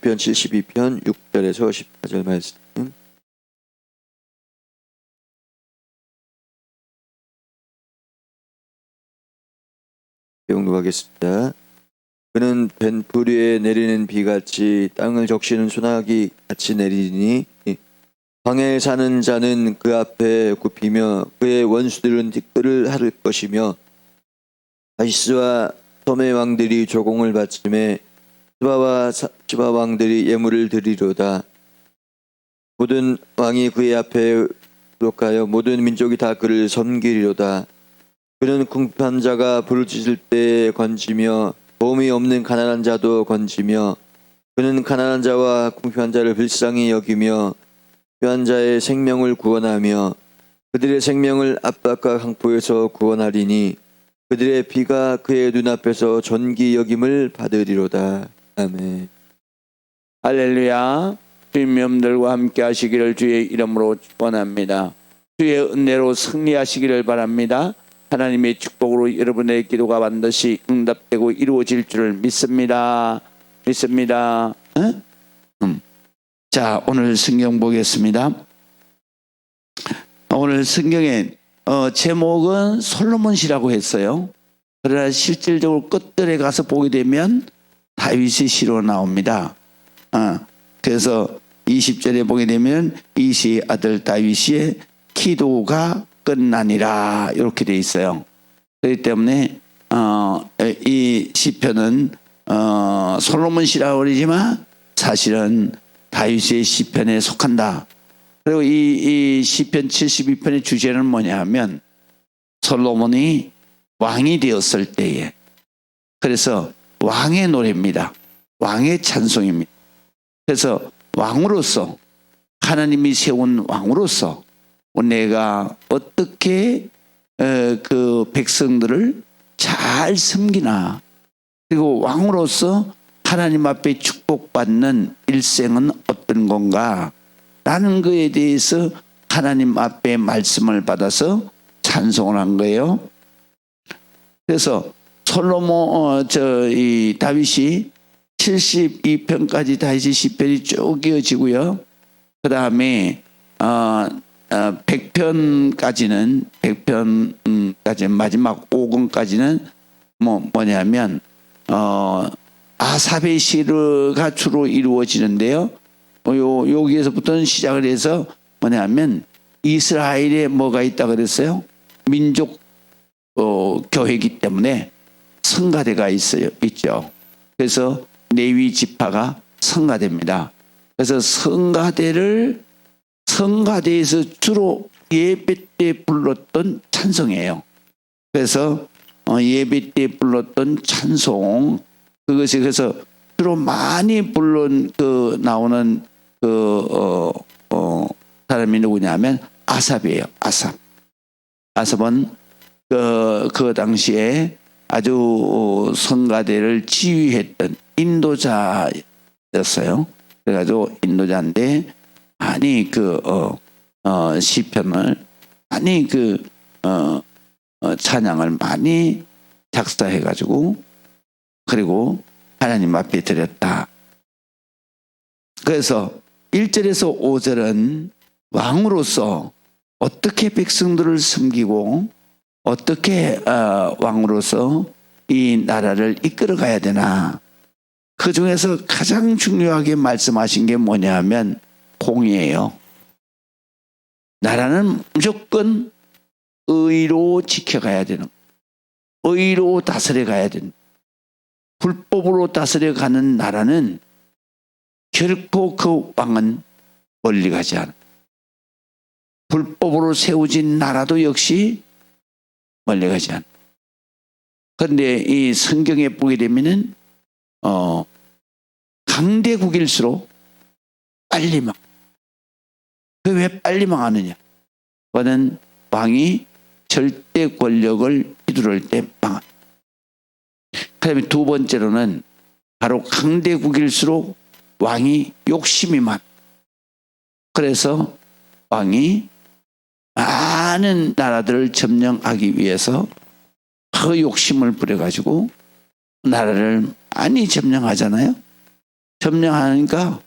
시편 72편 6절에서 14절 말씀 교독하겠습니다. 그는 벤풀 위에 내리는 비같이 땅을 적시는 소나기 같이 내리니 광야에 사는 자는 그 앞에 굽히며 그의 원수들은 티끌을 핥을 것이며 다시스와 섬의 왕들이 조공을 바치매 스바와 시바 왕들이 예물을 드리로다. 모든 왕이 그의 앞에 부록하여 모든 민족이 다 그를 섬기리로다. 그는 궁핍한 자가 부르짖을 때에 건지며 도움이 없는 가난한 자도 건지며 그는 가난한 자와 궁핍한 자를 불쌍히 여기며 필요한 자의 생명을 구원하며 그들의 생명을 압박과 강포에서 구원하리니 그들의 피가 그의 눈앞에서 존귀 여김을 받으리로다. 아멘. 할렐루야. 주님의 험들과 함께 하시기를 주의 이름으로 축원합니다. 주의 은혜로 승리하시기를 바랍니다. 하나님의 축복으로 여러분의 기도가 반드시 응답되고 이루어질 줄을 믿습니다. 자, 오늘 성경 보겠습니다. 오늘 성경의 제목은 솔로몬시라고 했어요. 그러나 실질적으로 끝들에 가서 보게 되면 다윗의 시로 나옵니다. 그래서 20절에 보게 되면 이시의 아들 다윗의 기도가 끝나니라 이렇게 돼 있어요. 그렇기 때문에 이 시편은 솔로몬 시라고 그러지만 사실은 다윗의 시편에 속한다. 그리고 이 시편 72편의 주제는 뭐냐 하면 솔로몬이 왕이 되었을 때에, 그래서 왕의 노래입니다. 왕의 찬송입니다. 그래서 왕으로서, 하나님이 세운 왕으로서 내가 어떻게 그 백성들을 잘 섬기나, 그리고 왕으로서 하나님 앞에 축복받는 일생은 어떤 건가 라는 것에 대해서 하나님 앞에 말씀을 받아서 찬송을 한 거예요. 그래서 솔로몬 이 다윗이 72편까지 다윗의 시편이 쭉 이어지고요. 그 다음에 100편까지는 마지막 5권까지는 뭐냐면 아삽의 시가 주로 이루어지는데요. 여기에서부터는 시작을 해서 뭐냐면 이스라엘에 뭐가 있다 그랬어요? 민족 교회이기 때문에 성가대가 있죠. 그래서 레위 지파가 성가대입니다. 그래서 성가대에서 주로 예배 때 불렀던 찬송이에요. 그래서 예배 때 불렀던 찬송, 그것이 그래서 주로 많이 나오는 사람이 누구냐면 아삽이에요. 아삽은 그 당시에 아주 성가대를 지휘했던 인도자였어요. 그래가지고 인도자인데 많이 시편을 많이 찬양을 많이 작사해가지고 그리고 하나님 앞에 드렸다. 그래서 1절에서 5절은 왕으로서 어떻게 백성들을 섬기고 어떻게 왕으로서 이 나라를 이끌어 가야 되나, 그 중에서 가장 중요하게 말씀하신 게 뭐냐 하면 공의예요. 나라는 무조건 의로 지켜가야 되는, 의로 다스려 가야 되는, 불법으로 다스려 가는 나라는 결코 그 왕은 멀리 가지 않아. 불법으로 세워진 나라도 역시 멀리 가지 않아. 그런데 이 성경에 보게 되면은 강대국일수록 빨리 망. 그 왜 빨리 망하느냐? 그거는 왕이 절대 권력을 휘두를 때 망한다. 그다음에 두 번째로는 바로 강대국일수록 왕이 욕심이 많아. 그래서 왕이 많은 나라들을 점령하기 위해서 그 욕심을 부려가지고 나라를 많이 점령하잖아요. 점령하니까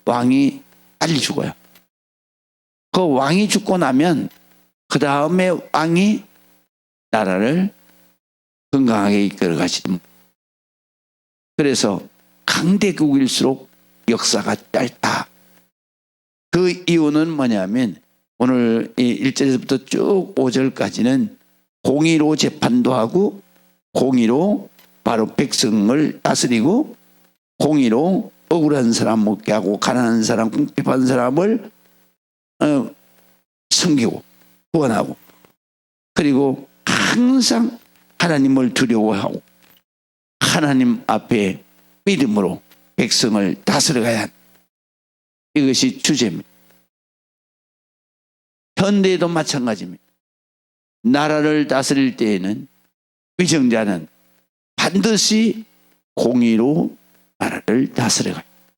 왕이 빨리 죽어요. 그 왕이 죽고 나면 그 다음에 왕이 나라를 건강하게 이끌어 가시는. 그래서 강대국일수록 역사가 짧다. 그 이유는 뭐냐면 오늘 1절에서부터 쭉 5절까지는 공의로 재판도 하고 공의로 바로 백성을 다스리고 공의로 억울한 사람 먹게 하고 가난한 사람 궁핍한 사람을 섬기고 구원하고 그리고 항상 하나님을 두려워하고 하나님 앞에 믿음으로 백성을 다스려가야 한다. 이것이 주제입니다. 현대에도 마찬가지입니다. 나라를 다스릴 때에는 위정자는 반드시 공의로 나라를 다스려가야 합니다.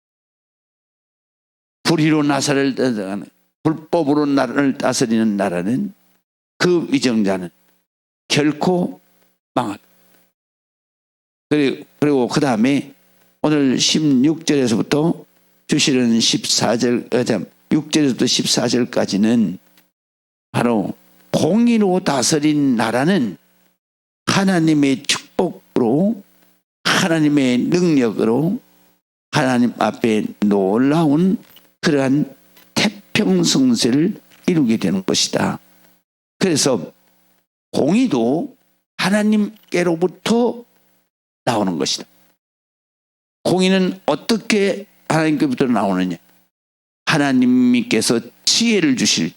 불의로 나라를 다스리는 불법으로 나라를 다스리는 나라는 그 위정자는 결코 망한다. 그리고 그 다음에 오늘 16절에서부터 주시는 14절, 6절에서부터 14절까지는 바로 공의로 다스린 나라는 하나님의 축복으로 하나님의 능력으로 하나님 앞에 놀라운 그러한 태평성세를 이루게 되는 것이다. 그래서 공의도 하나님께로부터 나오는 것이다. 공의는 어떻게 하나님께로부터 나오느냐? 하나님께서 지혜를 주실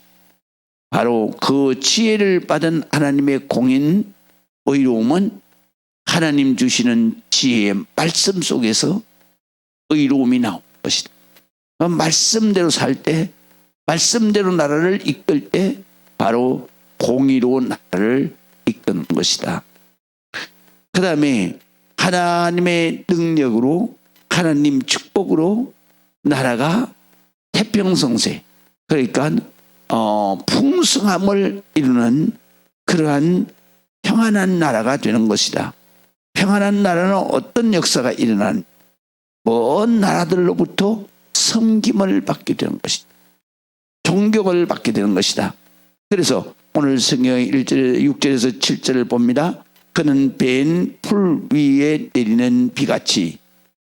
바로 그 지혜를 받은 하나님의 공인 의로움은 하나님 주시는 지혜의 말씀 속에서 의로움이 나오는 것이다. 말씀대로 살 때 말씀대로 나라를 이끌 때 바로 공의로 나라를 이끄는 것이다. 그 다음에 하나님의 능력으로 하나님 축복으로 나라가 태평성세 그러니까 풍성함을 이루는 그러한 평안한 나라가 되는 것이다. 평안한 나라는 어떤 역사가 일어나는 먼 나라들로부터 섬김을 받게 되는 것이다. 존경을 받게 되는 것이다. 그래서 오늘 성경 1절, 6절에서 7절을 봅니다. 그는 벤 풀 위에 내리는 비같이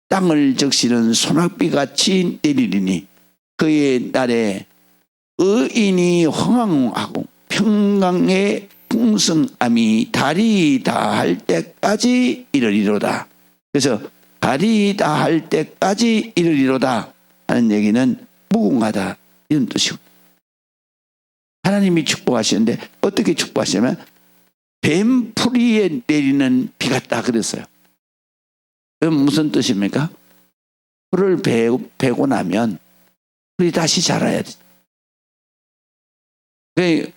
땅을 적시는 소낙비같이 내리리니 그의 날에 의인이 흥황하고 평강의 풍성함이 달이 다할 때까지 이르리로다. 그래서 달이 다할 때까지 이르리로다 하는 얘기는 무궁하다 이런 뜻이고 하나님이 축복하시는데 어떻게 축복하시냐면 뱀풀이에 내리는 비 같다 그랬어요. 그럼 무슨 뜻입니까? 풀을 베고 나면 풀이 다시 자라야 돼.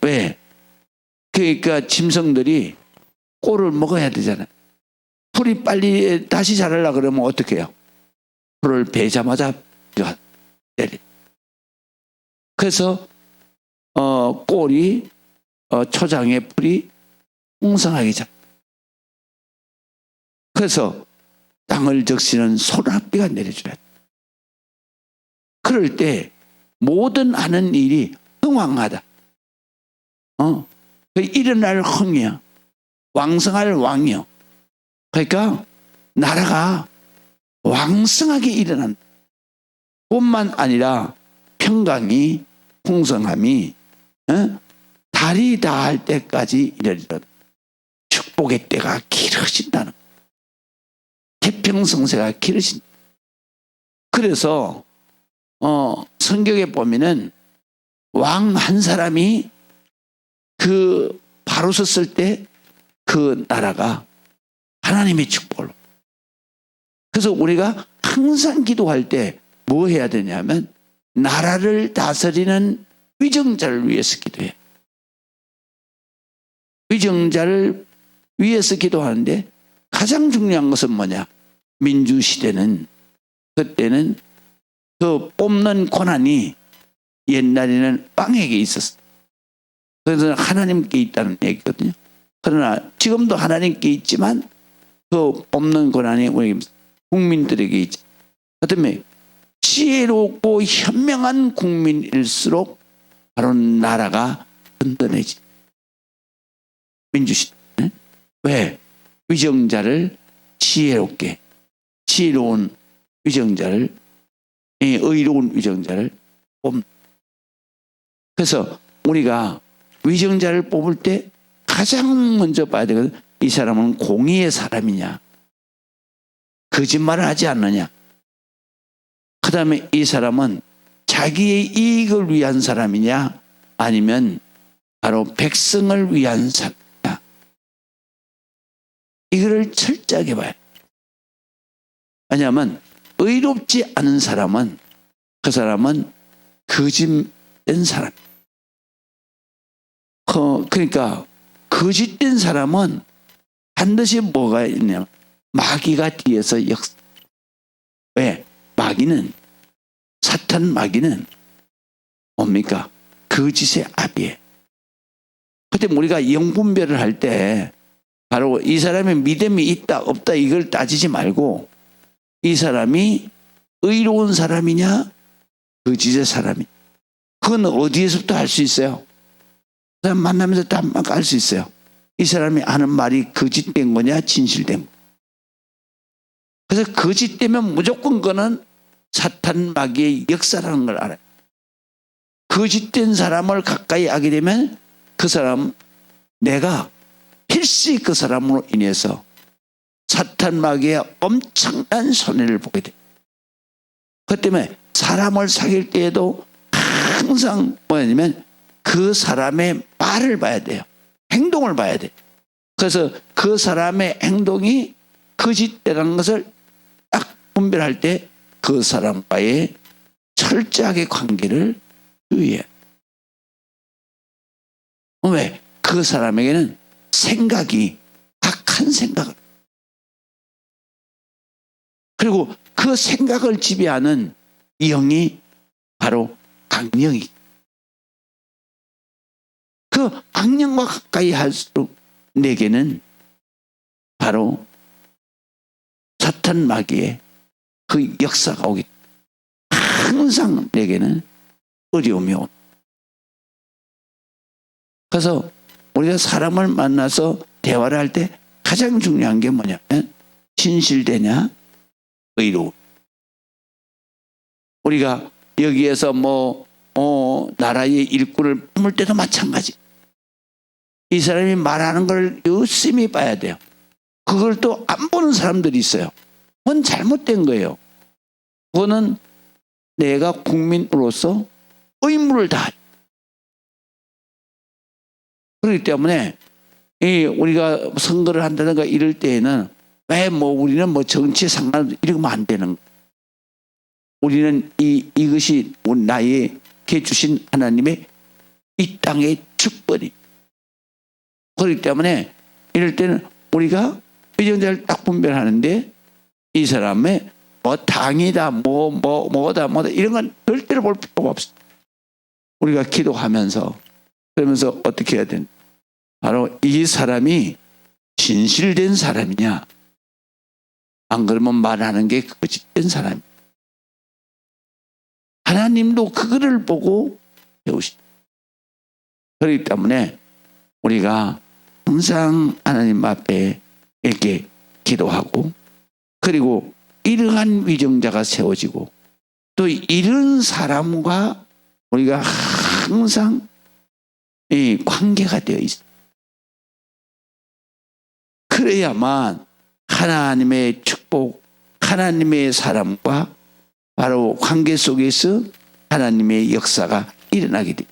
왜? 그러니까 짐승들이 꼴을 먹어야 되잖아요. 풀이 빨리 다시 자라려고 그러면 어떻게 해요? 풀을 베자마자 비가 내려. 그래서 꼴이 초장의 풀이 풍성하게 자라. 그래서 땅을 적시는 소낙비가 내려줘야 돼. 그럴 때 모든 하는 일이 흥왕하다. 일어날 흥이야. 왕성할 왕이요. 그러니까 나라가 왕성하게 일어난다. 뿐만 아니라 평강이 풍성함이 달이 다할 때까지 이르리로다. 축복의 때가 길어진다는 거예요. 태평성세가 길어진다. 그래서 성경에 보면은 왕 한 사람이 그 바로 섰을 때 그 나라가 하나님의 축복을. 그래서 우리가 항상 기도할 때 뭐 해야 되냐면 나라를 다스리는 위정자를 위해서 기도해. 위정자를 위해서 기도하는데 가장 중요한 것은 뭐냐? 민주시대는 그때는 그 뽑는 권한이 옛날에는 왕에게 있었어. 그래서 하나님께 있다는 얘기거든요. 그러나 지금도 하나님께 있지만 그 뽑는 권한이 우리 국민들에게 있지. 그다음에 지혜롭고 현명한 국민일수록 바로 나라가 든든해지. 민주시대. 왜? 위정자를 지혜롭게, 지혜로운 위정자를, 의로운 위정자를 뽑는. 그래서 우리가 위정자를 뽑을 때 가장 먼저 봐야 되거든. 이 사람은 공의의 사람이냐, 거짓말을 하지 않느냐, 그 다음에 이 사람은 자기의 이익을 위한 사람이냐, 아니면 바로 백성을 위한 사람이냐, 이거를 철저하게 봐야 돼. 왜냐하면 의롭지 않은 사람은, 그 사람은 거짓된 사람. 그러니까 거짓된 사람은 반드시 뭐가 있냐, 마귀가 뒤에서 역사. 왜? 마귀는, 사탄 마귀는 뭡니까? 거짓의 아비예요. 그때 우리가 영분별을 할 때 바로 이 사람의 믿음이 있다 없다 이걸 따지지 말고, 이 사람이 의로운 사람이냐 거짓의 사람이냐, 그건 어디에서부터 알 수 있어요? 그 사람 만나면서 다 알 수 있어요. 이 사람이 하는 말이 거짓된 거냐 진실된 거냐. 그래서 거짓되면 무조건 그거는 사탄 마귀의 역사라는 걸 알아요. 거짓된 사람을 가까이 하게 되면 그 사람, 내가 필시 그 사람으로 인해서 사탄 마귀의 엄청난 손해를 보게 돼요. 그 때문에 사람을 사귈 때에도 항상 뭐냐면 그 사람의 말을 봐야 돼요. 행동을 봐야 돼요. 그래서 그 사람의 행동이 거짓되라는 것을 딱 분별할 때 그 사람과의 철저하게 관계를 유의해요. 왜? 그 사람에게는 생각이 악한 생각을, 그리고 그 생각을 지배하는 영이 바로 악령이, 그 악령과 가까이 할수록 내게는 바로 사탄 마귀의 그 역사가 오기 때문에 항상 내게는 어려움이 옵니다. 그래서 우리가 사람을 만나서 대화를 할 때 가장 중요한 게 뭐냐면 진실되냐 의로움. 우리가 여기에서 나라의 일꾼을 품을 때도 마찬가지. 이 사람이 말하는 걸 열심히 봐야 돼요. 그걸 또 안 보는 사람들이 있어요. 그건 잘못된 거예요. 그거는 내가 국민으로서 의무를 다하죠. 그렇기 때문에 우리가 선거를 한다든가 이럴 때에는 왜 우리는 정치에 상관 이러면 안 되는 거예요. 우리는 이것이 나에게 주신 하나님의 이 땅의 축복이. 그렇기 때문에 이럴 때는 우리가 위정자를 딱 분별하는데 이 사람의 당이다 뭐다 이런 건 절대로 볼 필요가 없어요. 우리가 기도하면서 그러면서 어떻게 해야 되는? 바로 이 사람이 진실된 사람이냐, 안 그러면 말하는 게 거짓된 사람이냐. 하나님도 그거를 보고 배우시죠. 그렇기 때문에 우리가 항상 하나님 앞에 이렇게 기도하고, 그리고 이러한 위정자가 세워지고 또 이런 사람과 우리가 항상 관계가 되어 있어요. 그래야만 하나님의 축복, 하나님의 사람과 바로 관계 속에서 하나님의 역사가 일어나게 돼요.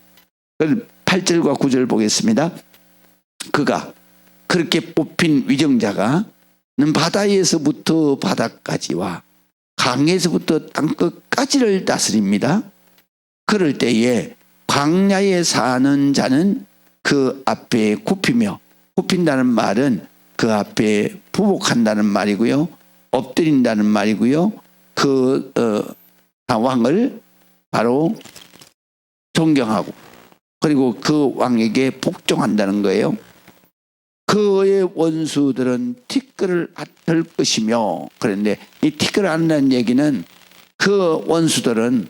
8절과 9절 보겠습니다. 그가 그렇게 뽑힌 위정자가 바다에서부터 바다까지와 강에서부터 땅끝까지를 다스립니다. 그럴 때에 광야에 사는 자는 그 앞에 굽히며, 굽힌다는 말은 그 앞에 부복한다는 말이고요, 엎드린다는 말이고요, 그 왕을 바로 존경하고 그리고 그 왕에게 복종한다는 거예요. 그의 원수들은 티끌을 앗을 것이며, 그런데 이 티끌을 앗는다는 얘기는 그 원수들은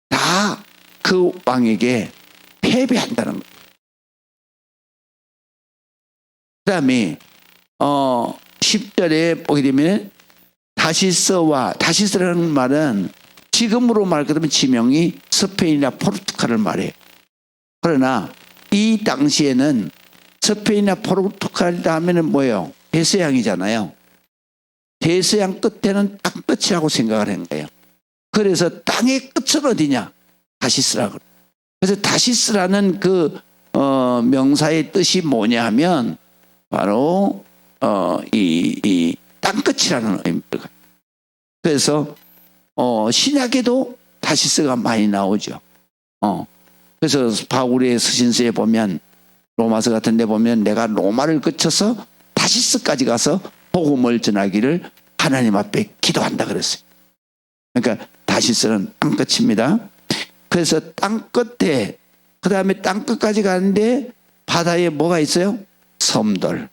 다 그 왕에게 패배한다는 거예요. 그 다음에 10절에 보게 되면 다시스라는 말은 지금으로 말하면 지명이 스페인이나 포르투갈을 말해요. 그러나 이 당시에는 스페인이나 포르투갈이다 하면은 뭐예요? 대서양이잖아요. 대서양 끝에는 땅 끝이라고 생각을 한 거예요. 그래서 땅의 끝은 어디냐? 다시스라고. 그래서 다시스라는 그 명사의 뜻이 뭐냐 하면 바로 이 땅끝이라는 의미가. 그래서 신약에도 다시스가 많이 나오죠. 그래서 바울의 서신서에 보면 로마서 같은 데 보면 내가 로마를 거쳐서 다시스까지 가서 복음을 전하기를 하나님 앞에 기도한다 그랬어요. 그러니까 다시스는 땅끝입니다. 그래서 땅끝에 그 다음에 땅끝까지 가는데 바다에 뭐가 있어요? 섬들의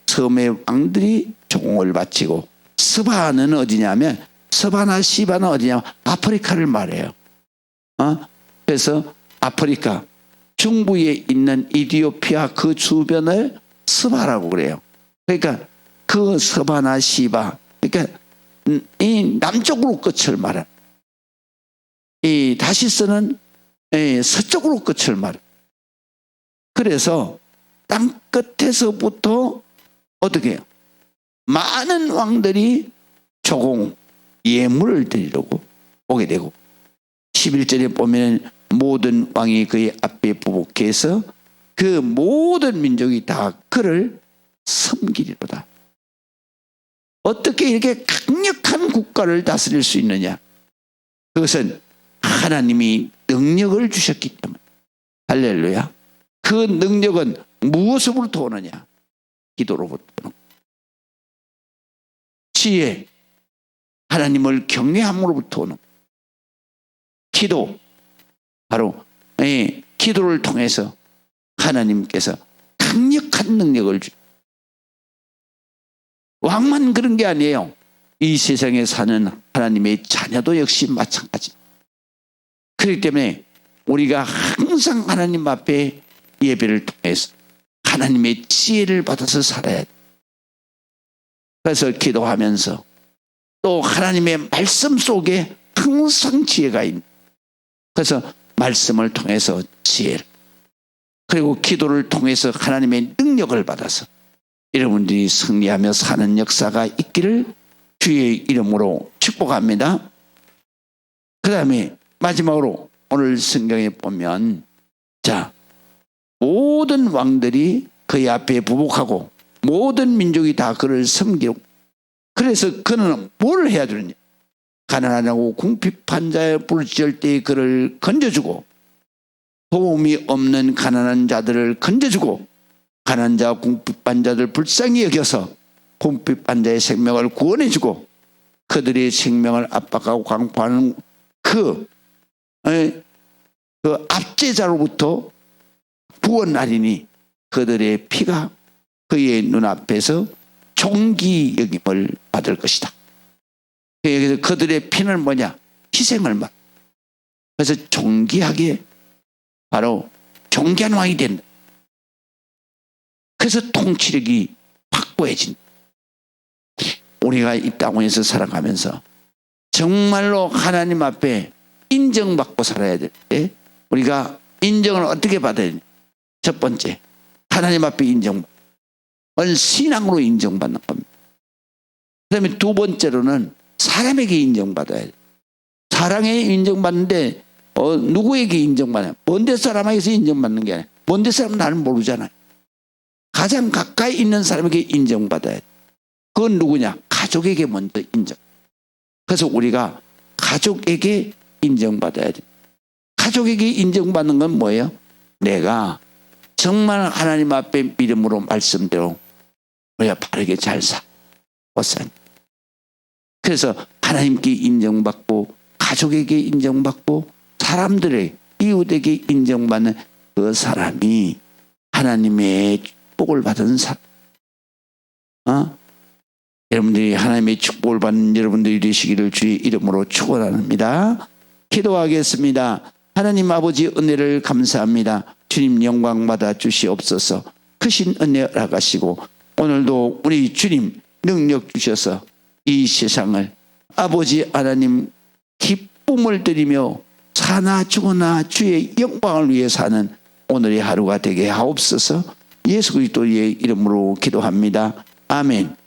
섬의 왕들이 종을 바치고, 스바는 어디냐면 스바나 시바는 어디냐면 아프리카를 말해요. 그래서 아프리카 중부에 있는 이디오피아 그 주변을 스바라고 그래요. 그러니까 그 스바나 시바, 그러니까 이 남쪽으로 끝을 말해요. 이 다시스는 서쪽으로 끝을 말해요. 그래서 땅 끝에서부터 어떻게 해요? 많은 왕들이 조공, 예물을 드리려고 오게 되고, 11절에 보면 모든 왕이 그의 앞에 부복해서 그 모든 민족이 다 그를 섬기리로다. 어떻게 이렇게 강력한 국가를 다스릴 수 있느냐? 그것은 하나님이 능력을 주셨기 때문에. 할렐루야. 그 능력은 무엇으로부터 오느냐? 기도로부터 오는. 지혜, 하나님을 경외함으로부터 오는. 기도, 바로 기도를 통해서 하나님께서 강력한 능력을 주. 왕만 그런 게 아니에요. 이 세상에 사는 하나님의 자녀도 역시 마찬가지. 그렇기 때문에 우리가 항상 하나님 앞에 예배를 통해서 하나님의 지혜를 받아서 살아야 돼. 그래서 기도하면서 또 하나님의 말씀 속에 항상 지혜가 있는. 그래서 말씀을 통해서 지혜를, 그리고 기도를 통해서 하나님의 능력을 받아서 여러분들이 승리하며 사는 역사가 있기를 주의 이름으로 축복합니다. 그 다음에 마지막으로 오늘 성경에 보면, 자, 모든 왕들이 그의 앞에 부복하고 모든 민족이 다 그를 섬기고, 그래서 그는 뭘 해야 되느냐? 가난하고 궁핍한 자의 부르짖을 때 그를 건져주고, 도움이 없는 가난한 자들을 건져주고, 가난한 자와 궁핍한 자들 불쌍히 여겨서 궁핍한 자의 생명을 구원해주고, 그들의 생명을 압박하고 강포하는 그 압제자로부터 구원하리니 그들의 피가 그의 눈앞에서 존귀 여김을 받을 것이다. 그래서 그들의 피는 뭐냐? 희생을 말. 그래서 존귀하게 바로 존귀한 왕이 된다. 그래서 통치력이 확고해진다. 우리가 이 땅에서 살아가면서 정말로 하나님 앞에 인정받고 살아야 될 때, 우리가 인정을 어떻게 받아야 되냐? 첫 번째, 하나님 앞에 인정받는 신앙으로 인정받는 겁니다. 그 다음에 두 번째로는 사람에게 인정받아야 돼. 사람에게 인정받는데 누구에게 인정받아요? 먼데 사람에게서 인정받는 게 아니라, 먼데 사람은 나를 모르잖아요. 가장 가까이 있는 사람에게 인정받아야 돼. 그건 누구냐? 가족에게 먼저 인정. 그래서 우리가 가족에게 인정받아야 돼. 가족에게 인정받는 건 뭐예요? 내가 정말 하나님 앞에 믿음으로 말씀대로 우리가 바르게 잘 살고. 그래서 하나님께 인정받고, 가족에게 인정받고, 사람들의, 이웃에게 인정받는 그 사람이 하나님의 축복을 받은 사람. 여러분들이 하나님의 축복을 받는 여러분들이 되시기를 주의 이름으로 축원합니다. 기도하겠습니다. 하나님 아버지 은혜를 감사합니다. 주님 영광 받아 주시옵소서. 크신 은혜 허락하시고 오늘도 우리 주님 능력 주셔서 이 세상을 아버지 하나님 기쁨을 드리며 사나 죽으나 주의 영광을 위해 사는 오늘의 하루가 되게 하옵소서. 예수 그리스도의 이름으로 기도합니다. 아멘.